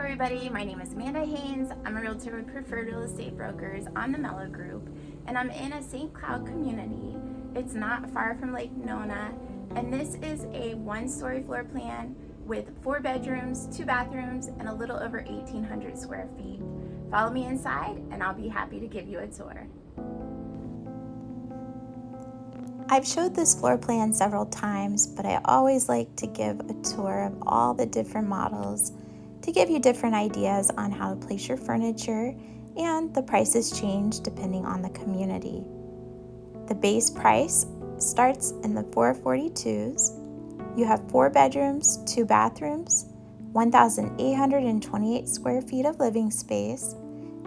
everybody, my name is Amanda Haynes. I'm a realtor with Preferred Real Estate Brokers on the MELLO group, and I'm in a St. Cloud community. It's not far from Lake Nona, and this is a one-story floor plan with 4 bedrooms, 2 bathrooms, and a little over 1,800 square feet. Follow me inside, and I'll be happy to give you a tour. I've showed this floor plan several times, but I always like to give a tour of all the different models to give you different ideas on how to place your furniture, and the prices change depending on the community. The base price starts in the 442s. You have 4 bedrooms, 2 bathrooms, 1,828 square feet of living space,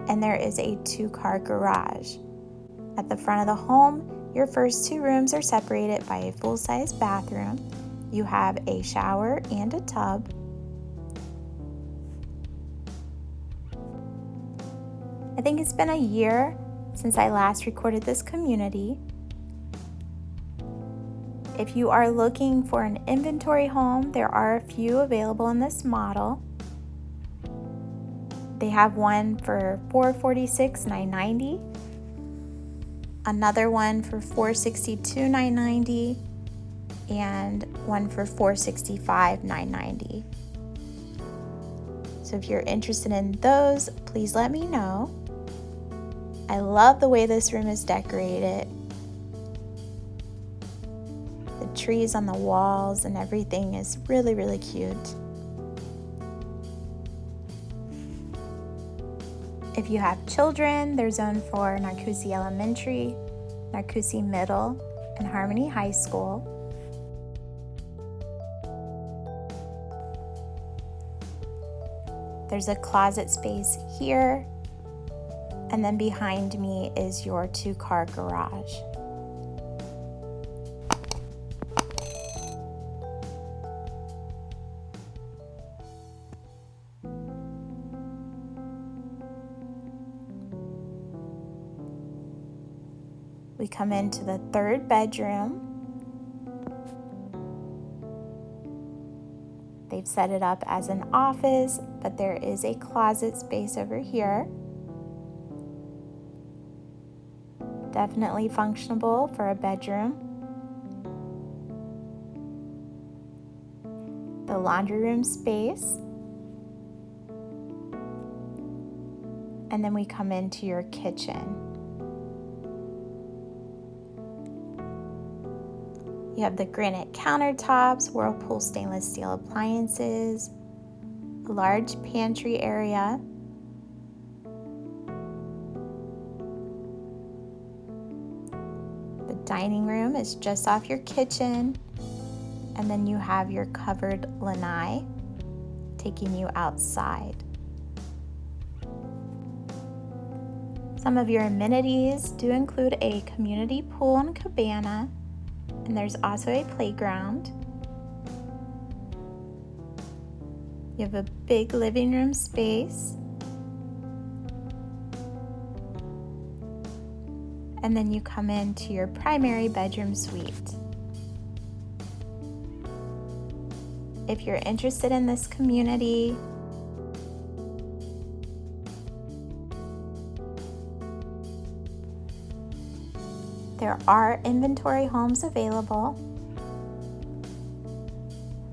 and there is a 2-car garage. At the front of the home, your first 2 rooms are separated by a full-size bathroom. You have a shower and a tub. I think it's been a year since I last recorded this community. If you are looking for an inventory home, there are a few available in this model. They have one for $446,990, another one for $462,990, and one for $465,990. So if you're interested in those, please let me know. I love the way this room is decorated. The trees on the walls and everything is really, really cute. If you have children, they're zoned for Narcoossee Elementary, Narcoossee Middle, and Harmony High School. There's a closet space here, and then behind me is your 2-car garage. We come into the 3rd bedroom. They've set it up as an office, but there is a closet space over here. Definitely functional for a bedroom. The laundry room space. And then we come into your kitchen. You have the granite countertops, Whirlpool stainless steel appliances, a large pantry area, the dining room is just off your kitchen, and then you have your covered lanai taking you outside. Some of your amenities do include a community pool and cabana, and there's also a playground. You have a big living room space. And then you come into your primary bedroom suite. If you're interested in this community, there are inventory homes available.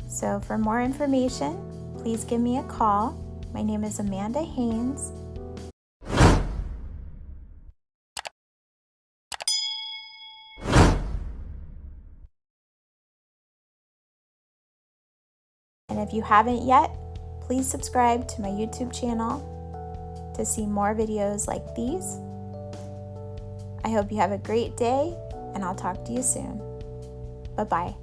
So for more information, please give me a call. My name is Amanda Haynes. And if you haven't yet, please subscribe to my YouTube channel to see more videos like these. I hope you have a great day, and I'll talk to you soon. Bye-bye.